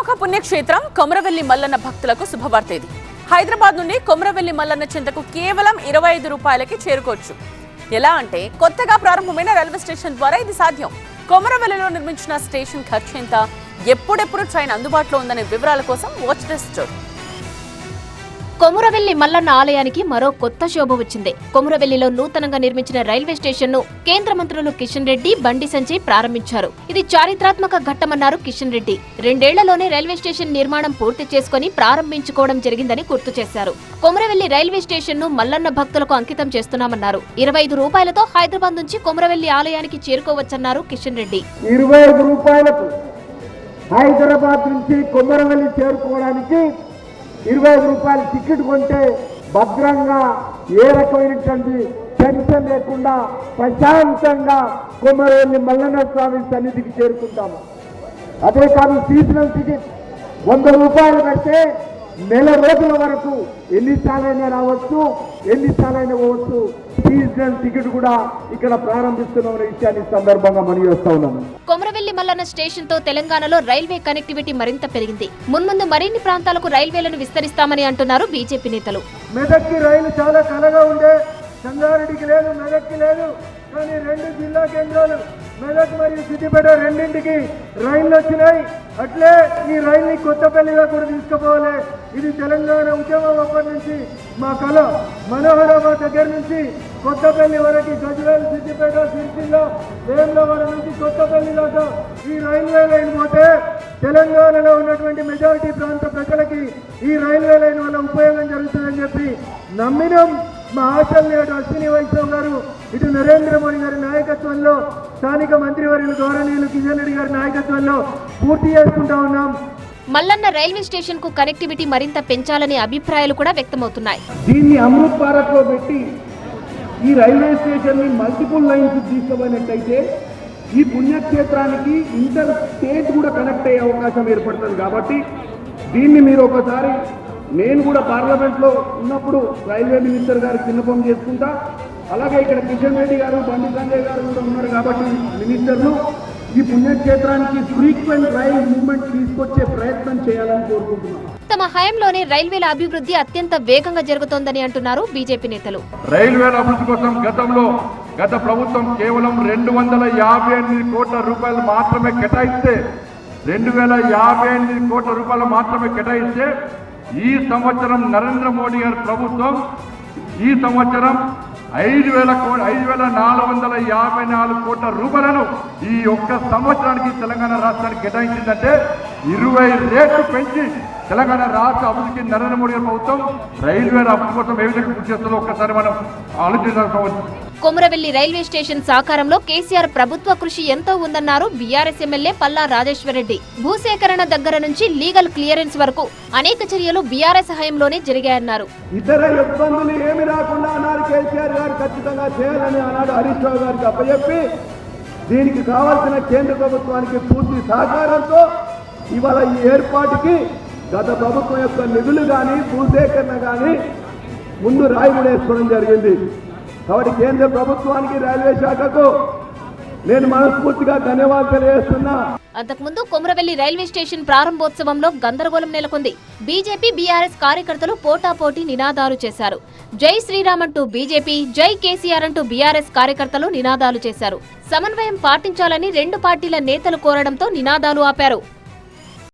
ప్రముఖ పుణ్యక్షేత్రం కొమరవెల్లి మల్లన్న భక్తులకు శుభవార్త ఇది. హైదరాబాద్ నుండి కొమరవెల్లి మల్లన్న చెంతకు కేవలం 25 రూపాయలకి చేరుకోవచ్చు. ఎలా అంటే కొత్తగా ప్రారంభమైన రైల్వే స్టేషన్ ద్వారా ఇది సాధ్యం. కొమరవెల్లిలో నిర్మించిన స్టేషన్ ఖర్చు ఎంత, ఎప్పుడెప్పుడు ట్రైన్ అందుబాటులో ఉందనే వివరాల కోసం watch this story. Komuravelli Mallanna ఆలయానికి మరో కొత్త శోభ వచ్చింది. కొమురవెల్లిలో నూతనంగా నిర్మించిన రైల్వే స్టేషన్ ను కేంద్ర మంత్రులు కిషన్ రెడ్డి, బండి సంజయ్ ప్రారంభించారు. ఇది చారిత్రాత్మక ఘట్టమన్నారు కిషన్ రెడ్డి. 2 ఏళ్లలోనే రైల్వే స్టేషన్ నిర్మాణం పూర్తి చేసుకుని ప్రారంభించుకోవడం జరిగిందని గుర్తు చేశారు. కొమురవెల్లి రైల్వే స్టేషన్ ను మల్లన్న భక్తులకు అంకితం చేస్తున్నామన్నారు. 25 రూపాయలతో హైదరాబాద్ నుంచి కొమురవెల్లి ఆలయానికి చేరుకోవచ్చన్నారు కిషన్ రెడ్డి. 25 రూపాయలకు హైదరాబాద్ నుంచి కొమురవెల్లి చేరుకోవడానికి 25 రూపాయల టికెట్ కొంటే భద్రంగా ఏ రకమైనటువంటి టెన్షన్ లేకుండా ప్రశాంతంగా కొమరవెల్లి మల్లన్న స్వామి సన్నిధికి చేరుకుంటాము. అదే కాదు, సీజనల్ టికెట్ 100 రూపాయలు కడితే నెల రోజుల వరకు ఎన్నిసార్లైనా రావచ్చు, ఎన్నిసార్లైనా పోవచ్చు. సీజనల్ టికెట్ కూడా ఇక్కడ ప్రారంభిస్తున్న విషయాన్ని సందర్భంగా మనం చేస్తా ఉన్నాము. కొమరవెల్లి మల్లన్న స్టేషన్ తో తెలంగాణలో రైల్వే కనెక్టివిటీ మరింత పెరిగింది. మున్ముందు మరిన్ని ప్రాంతాలకు రైల్వేలను విస్తరిస్తామని అంటున్నారు బీజేపీ నేతలు. మెదక్కి రైలు చాలా కలగా ఉండే, సంగారెడ్డికి లేదు, మెదక్కి లేదు. కానీ 2 జిల్లా కేంద్రాలు మెదక్ మరియు సిద్దిపేట రెండింటికి రైళ్లు వచ్చినాయి. అట్లే ఈ రైల్ని కొత్తపల్లిగా కూడా తీసుకుపోవాలి. ఇది తెలంగాణ ఉద్యమం అప్పటి నుంచి మా కళ. మనోహరాబాద్ దగ్గర నుంచి కొత్తపల్లి వరకు, గజ్వేల్, సిద్దిపేట, సిరిసిల్ల, వేములవాడ నుంచి కొత్తపల్లి దాకా ఈ రైల్వే లైన్ పోతే తెలంగాణలో ఉన్నటువంటి మెజారిటీ ప్రాంత ప్రజలకి ఈ రైల్వే లైన్ వల్ల ఉపయోగం జరుగుతుందని చెప్పి నమ్మినాం. మా ఆశల్ని అటు అశ్విని వైష్ణవ్ గారు, ఇటు నరేంద్ర మోడీ గారి నాయకత్వంలో, స్థానిక మంత్రివర్యులు గౌరవనీయులు కిషన్ రెడ్డి గారి నాయకత్వంలో పూర్తి చేసుకుంటా ఉన్నాం. మల్లన్న రైల్వే స్టేషన్ కు కనెక్టివిటీ మరింత పెంచాలనే అభిప్రాయాలు కూడా వ్యక్తమవుతున్నాయి. దీన్ని అమృత్ భారత్ లో పెట్టి ఈ రైల్వే స్టేషన్ ని మల్టిపుల్ లైన్స్ తీసుకుపోయినట్టయితే ఈ పుణ్యక్షేత్రానికి ఇంటర్ స్టేట్ కూడా కనెక్ట్ అయ్యే అవకాశం ఏర్పడుతుంది. కాబట్టి దీన్ని మీరు ఒకసారి, నేను కూడా పార్లమెంట్లో ఉన్నప్పుడు రైల్వే మినిస్టర్ గారికి విన్నపం చేసుకుంటా. అలాగే ఇక్కడ కిషన్ రెడ్డి గారు, బండి సంజయ్ గారు కూడా ఉన్నారు కాబట్టి మినిస్టర్లు ఈ పుణ్యక్షేత్రానికి ఫ్రీక్వెంట్ రైల్ మూవ్మెంట్ తీసుకొచ్చే ప్రయత్నం చేయాలని కోరుకుంటున్నాం. తమ హయాంలోనే రైల్వేల అభివృద్ధి అత్యంత వేగంగా జరుగుతోందని అంటున్నారు బీజేపీ నేతలు. రైల్వేల అభివృద్ధి కోసం గత ప్రభుత్వం కేవలం 258 కోట్ల రూపాయలు మాత్రమే కేటాయిస్తే 258 కోట్ల రూపాయలు మాత్రమే కేటాయిస్తే ఈ సంవత్సరం నరేంద్ర మోడీ గారి ప్రభుత్వం ఈ సంవత్సరం 5,454 కోట్ల రూపాయలను ఈ ఒక్క సంవత్సరానికి తెలంగాణ రాష్ట్రానికి కేటాయించిందంటే 20 రెట్లు పెంచి తెలంగాణ రాష్ట్ర అభివృద్ధికి నరేంద్ర మోడీ గారి ప్రభుత్వం రైల్వే అభివృద్ధి కోసం ఏ విధంగా కృషి చేస్తుందో ఒక్కసారి మనం ఆలోచించాల్సి. కొమురవెల్లి రైల్వే స్టేషన్ సాకారంలో కేసీఆర్ ప్రభుత్వ కృషి ఎంతో ఉందన్నారు బీఆర్ఎస్ ఎమ్మెల్యే పల్లా రాజేశ్వరరెడ్డి. భూసేకరణ దగ్గర నుంచి లీగల్ క్లియరెన్స్ వరకు అనేక చర్యలు బీఆర్ఎస్ హయాంలోనే జరిగాయన్నారు. ఇతర ఇబ్బందులు ఏమి రాకుండా అన్నారు కేసీఆర్ గారు ఖచ్చితంగా చేయాలని అన్నాడు. హరీష్ రావు గారికి అప్పచెప్పి దీనికి కావాల్సిన కేంద్ర ప్రభుత్వానికి పూర్తి సహకారంతో ఇవాళ ఈ ఏర్పాటుకి గత ప్రభుత్వం యొక్క నిధులు కానీ, భూసేకరణ కానీ ముందు రాయి కూడా వేసుకోవడం జరిగింది. కాబట్టి కేంద్ర ప్రభుత్వానికి, రైల్వే శాఖకు నేను మనస్ఫూర్తిగా ధన్యవాదాలు తెలియజేస్తున్నా. అంతకుముందు కొమురవెల్లి రైల్వే స్టేషన్ ప్రారంభోత్సవంలో గందరగోళం నెలకొంది. బీజేపీ, బీఆర్ఎస్ కార్యకర్తలు పోటాపోటీ నినాదాలు చేశారు. జై శ్రీరామ్ అంటూ బీజేపీ, జై కేసీఆర్ అంటూ బీఆర్ఎస్ కార్యకర్తలు నినాదాలు చేశారు. సమన్వయం పాటించాలని 2 పార్టీల నేతలు కోరడంతో నినాదాలు ఆపారు.